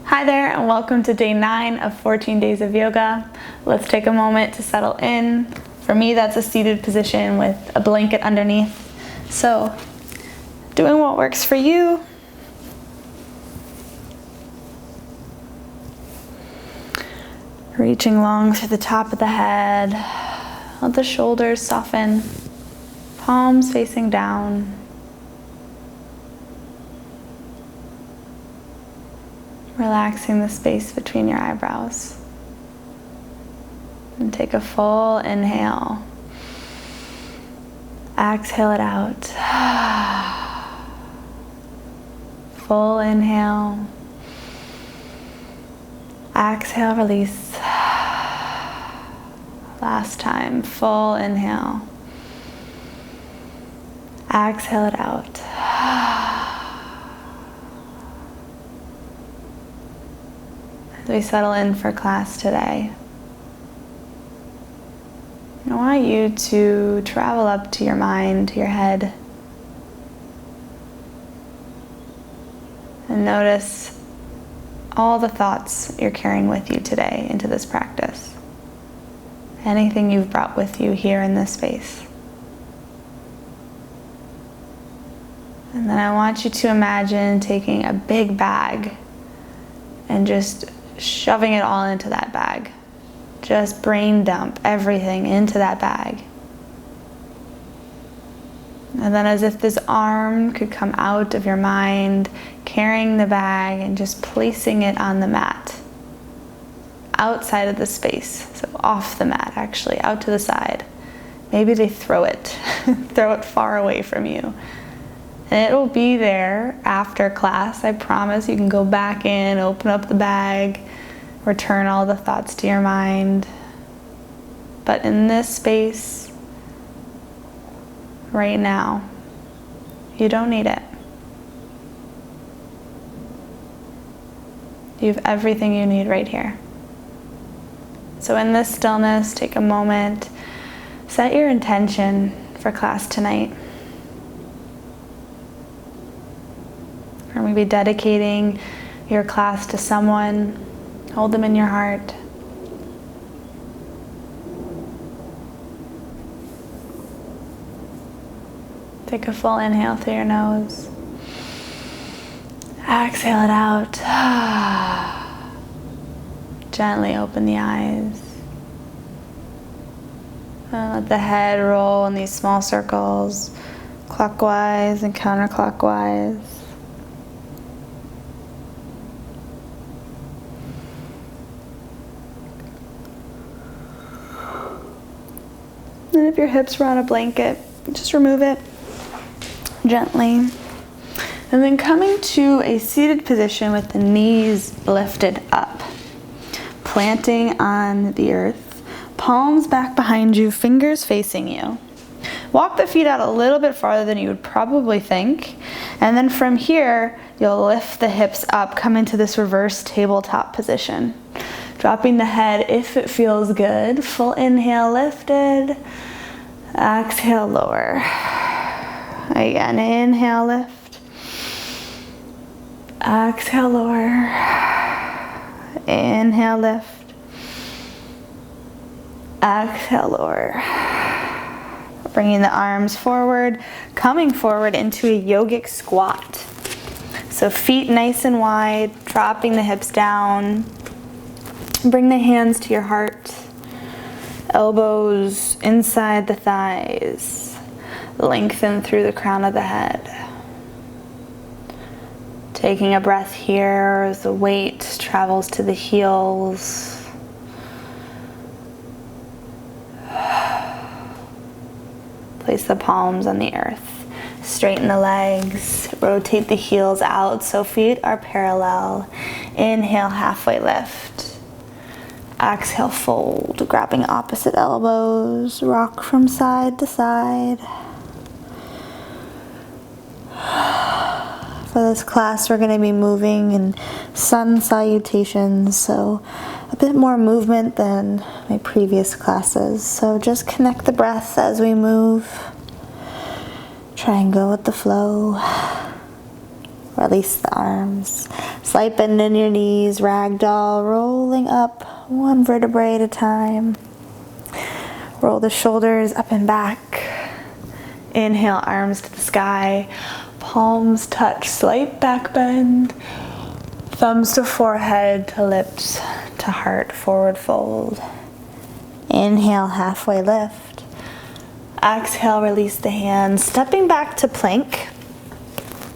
Hi there, and welcome to day 9 of 14 days of yoga. Let's take a moment to settle in. For me, that's a seated position with a blanket underneath. So, doing what works for you. Reaching long through the top of the head. Let the shoulders soften. Palms facing down. Relaxing the space between your eyebrows. And take a full inhale. Exhale it out. Full inhale. Exhale, release. Last time, full inhale. Exhale it out. As we settle in for class today, I want you to travel up to your mind, to your head, and notice all the thoughts you're carrying with you today into this practice. Anything you've brought with you here in this space. And then I want you to imagine taking a big bag and just shoving it all into that bag. Just brain dump everything into that bag. And then as if this arm could come out of your mind, carrying the bag and just placing it on the mat. Outside of the space, so off the mat actually, out to the side. Maybe they throw it, throw it far away from you. And it will be there after class, I promise. You can go back in, open up the bag, return all the thoughts to your mind. But in this space, right now, you don't need it. You have everything you need right here. So in this stillness, take a moment, set your intention for class tonight. Or maybe dedicating your class to someone. Hold them in your heart. Take a full inhale through your nose. Exhale it out. Gently open the eyes. And let the head roll in these small circles, clockwise and counterclockwise. And if your hips were on a blanket, just remove it gently. And then coming to a seated position with the knees lifted up. Planting on the earth. Palms back behind you, fingers facing you. Walk the feet out a little bit farther than you would probably think. And then from here, you'll lift the hips up, come into this reverse tabletop position. Dropping the head if it feels good. Full inhale, lifted. Exhale, lower. Again, inhale, lift. Exhale, lower. Inhale, lift. Exhale, lower. Bringing the arms forward, coming forward into a yogic squat. So feet nice and wide, dropping the hips down. Bring the hands to your heart. Elbows inside the thighs. Lengthen through the crown of the head. Taking a breath here as the weight travels to the heels. Place the palms on the earth. Straighten the legs. Rotate the heels out so feet are parallel. Inhale, halfway lift. Exhale, fold. Grabbing opposite elbows. Rock from side to side. For this class, we're going to be moving in sun salutations, so a bit more movement than my previous classes. So just connect the breath as we move. Try and go with the flow. Release the arms. Slight bend in your knees, ragdoll, rolling up one vertebrae at a time. Roll the shoulders up and back. Inhale, arms to the sky. Palms touch, slight back bend. Thumbs to forehead, to lips, to heart, forward fold. Inhale, halfway lift. Exhale, release the hands, stepping back to plank.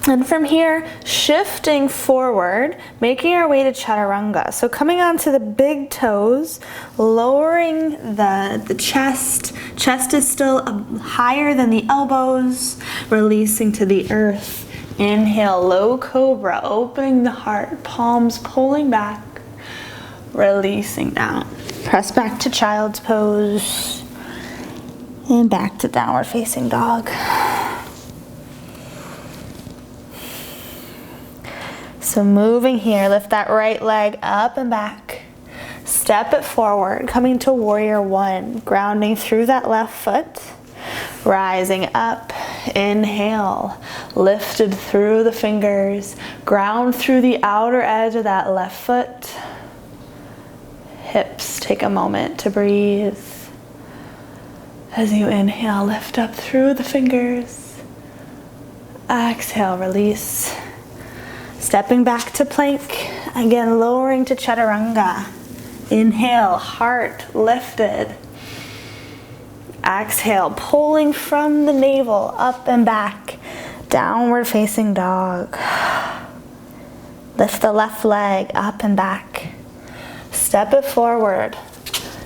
And from here, shifting forward, making our way to chaturanga. So coming onto the big toes, lowering the chest. Chest is still higher than the elbows, releasing to the earth. Inhale, low cobra, opening the heart, palms pulling back, releasing down. Press back to child's pose, and back to downward facing dog. So moving here, lift that right leg up and back. Step it forward, coming to warrior one, grounding through that left foot. Rising up, inhale, lifted through the fingers, ground through the outer edge of that left foot. Hips, take a moment to breathe. As you inhale, lift up through the fingers. Exhale, release. Stepping back to plank, again lowering to chaturanga. Inhale, heart lifted. Exhale, pulling from the navel up and back, downward facing dog. Lift the left leg up and back. Step it forward,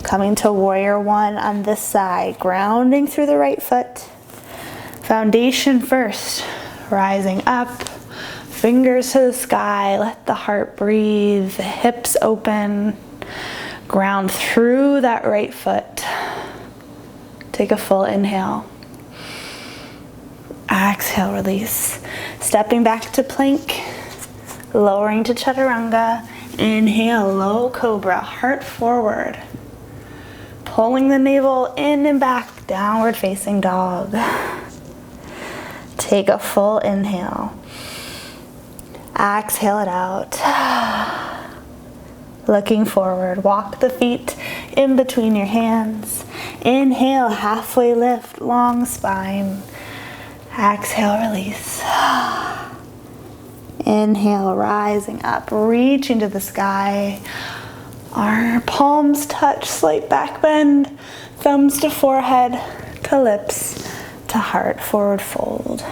coming to warrior one on this side, grounding through the right foot. Foundation first, rising up, fingers to the sky, let the heart breathe, the hips open, ground through that right foot. Take a full inhale. Exhale, release. Stepping back to plank, lowering to chaturanga. Inhale, low cobra, heart forward. Pulling the navel in and back, downward facing dog. Take a full inhale. Exhale it out. Looking forward, walk the feet in between your hands. Inhale, halfway lift, long spine. Exhale, release. Inhale, rising up, reaching to the sky. Our palms touch, slight back bend. Thumbs to forehead, to lips, to heart, forward fold.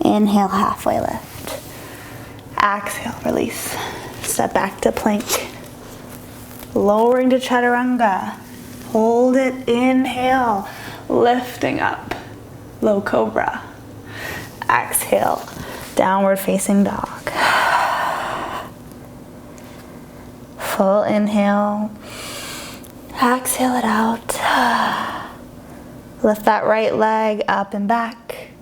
Inhale, halfway lift. Exhale, release. Step back to plank. Lowering to chaturanga. Hold it, inhale, lifting up, low cobra. Exhale, downward facing dog. Full inhale. Exhale it out. Lift that right leg up and back.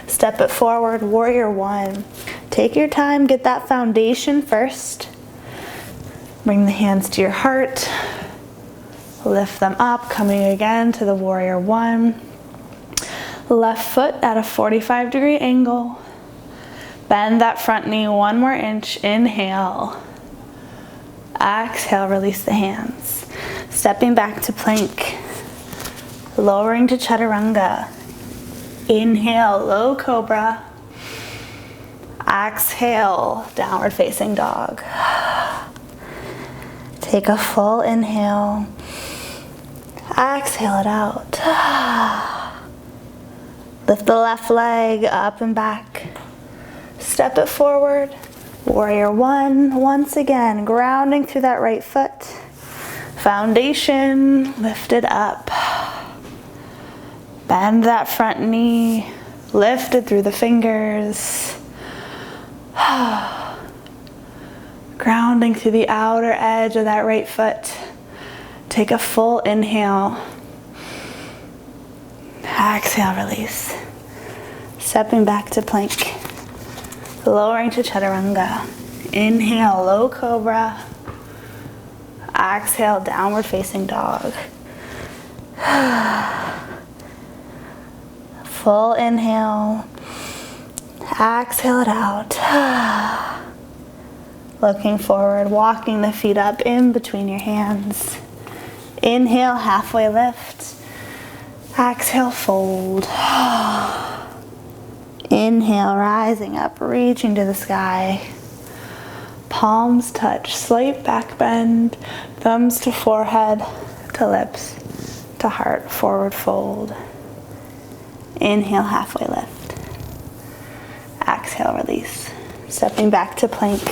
Step it forward, warrior one. Take your time, get that foundation first. Bring the hands to your heart. Lift them up, coming again to the warrior one. Left foot at a 45-degree angle. Bend that front knee one more inch. Inhale. Exhale, release the hands. Stepping back to plank. Lowering to chaturanga. Inhale, low cobra. Exhale, downward facing dog. Take a full inhale. Exhale it out. Lift the left leg up and back. Step it forward. Warrior one, once again, grounding through that right foot. Foundation lifted up. Bend that front knee, lifted through the fingers. Grounding through the outer edge of that right foot. Take a full inhale. Exhale, release. Stepping back to plank. Lowering to chaturanga. Inhale, low cobra. Exhale, downward facing dog. Full inhale. Exhale it out. Looking forward, walking the feet up in between your hands. Inhale, halfway lift. Exhale, fold. Inhale, rising up, reaching to the sky. Palms touch, slight back bend, thumbs to forehead, to lips, to heart, forward fold. Inhale, halfway lift. Exhale, release. Stepping back to plank.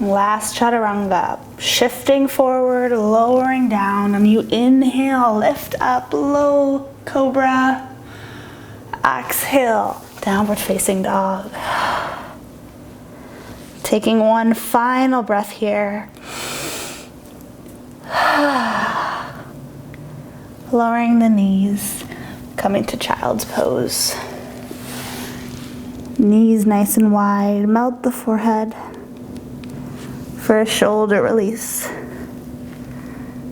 Last chaturanga, shifting forward, lowering down. And you inhale, lift up, low cobra. Exhale, downward facing dog. Taking one final breath here. Lowering the knees, coming to child's pose. Knees nice and wide, melt the forehead. For a shoulder release.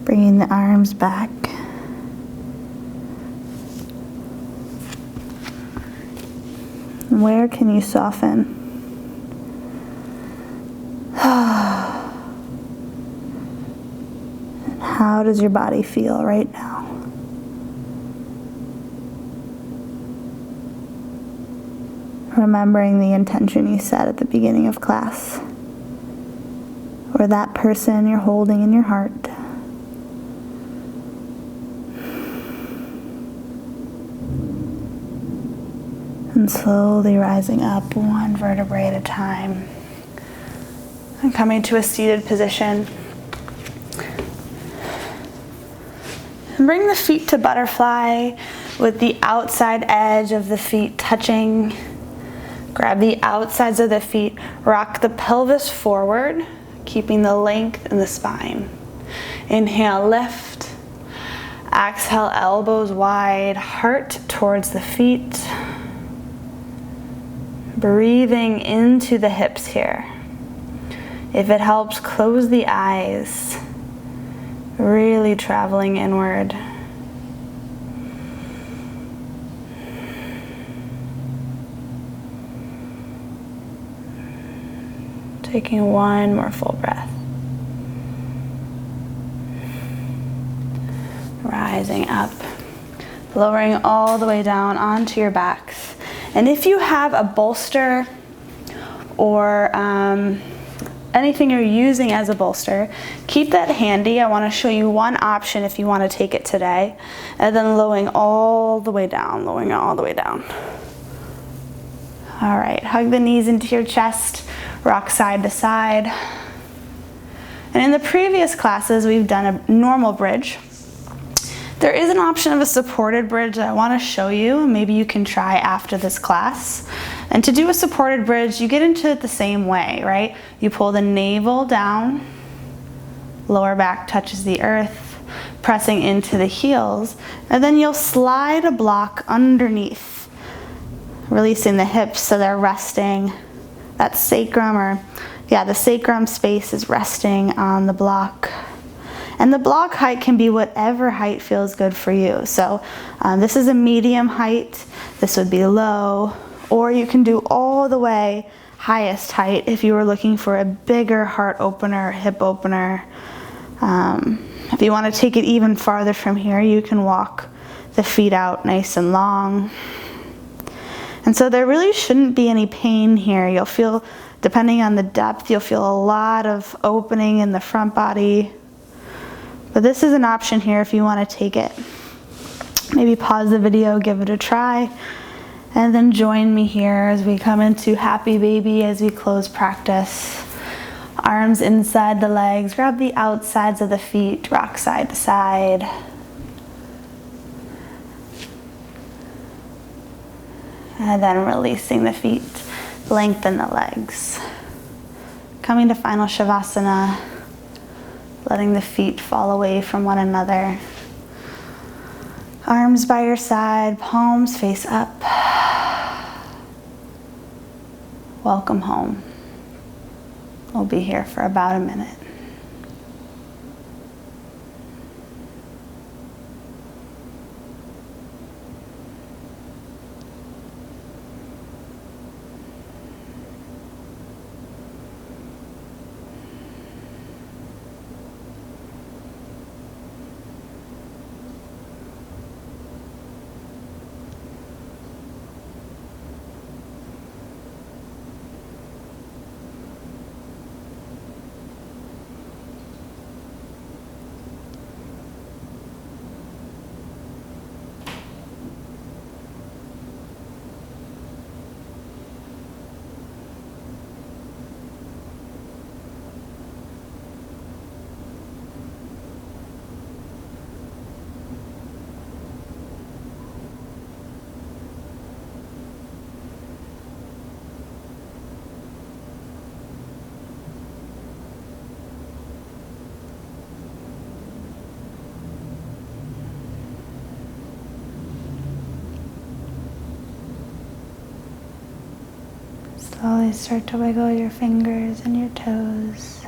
Bringing the arms back. Where can you soften? How does your body feel right now? Remembering the intention you set at the beginning of class, or that person you're holding in your heart. And slowly rising up one vertebrae at a time. And coming to a seated position. And bring the feet to butterfly with the outside edge of the feet touching. Grab the outsides of the feet, rock the pelvis forward, keeping the length in the spine. Inhale, lift. Exhale, elbows wide, heart towards the feet. Breathing into the hips here. If it helps, close the eyes. Really traveling inward. Taking one more full breath. Rising up, lowering all the way down onto your backs. And if you have a bolster or anything you're using as a bolster, keep that handy. I want to show you one option if you want to take it today. And then lowering all the way down, lowering it all the way down. All right, hug the knees into your chest, rock side to side. And in the previous classes, we've done a normal bridge. There is an option of a supported bridge that I want to show you, and maybe you can try after this class. And to do a supported bridge, you get into it the same way, right? You pull the navel down, lower back touches the earth, pressing into the heels, and then you'll slide a block underneath, releasing the hips so they're resting. That sacrum, the sacrum space is resting on the block. And the block height can be whatever height feels good for you. So this is a medium height, this would be low, or you can do all the way highest height if you were looking for a bigger heart opener, hip opener. If you want to take it even farther from here, you can walk the feet out nice and long. And so there really shouldn't be any pain here. You'll feel, depending on the depth, you'll feel a lot of opening in the front body. But this is an option here if you want to take it. Maybe pause the video, give it a try, and then join me here as we come into happy baby as we close practice. Arms inside the legs, grab the outsides of the feet, rock side to side. And then releasing the feet, lengthen the legs. Coming to final Shavasana. Letting the feet fall away from one another. Arms by your side, palms face up. Welcome home. We'll be here for about a minute. Slowly start to wiggle your fingers and your toes.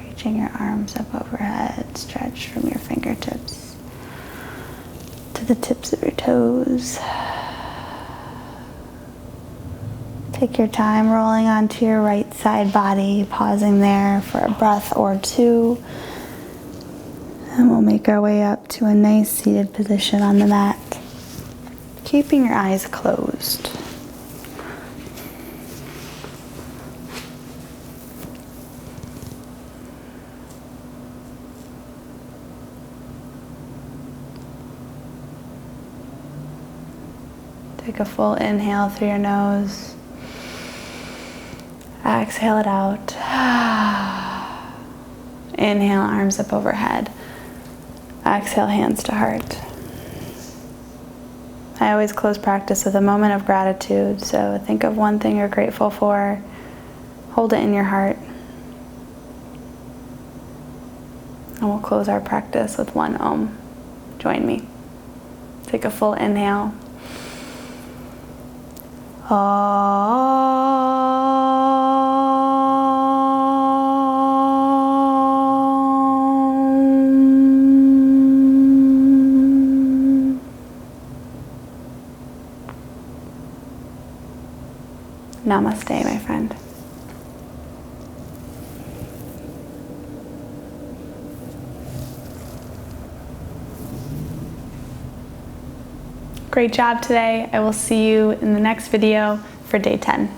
Reaching your arms up overhead, stretch from your fingertips to the tips of your toes. Take your time rolling onto your right side body, pausing there for a breath or two. And we'll make our way up to a nice seated position on the mat, keeping your eyes closed. Take a full inhale through your nose. Exhale it out. Inhale, arms up overhead. Exhale, hands to heart. I always close practice with a moment of gratitude, so think of one thing you're grateful for. Hold it in your heart. And we'll close our practice with one Om. Join me. Take a full inhale. Namaste, my friend. Great job today. I will see you in the next video for day 10.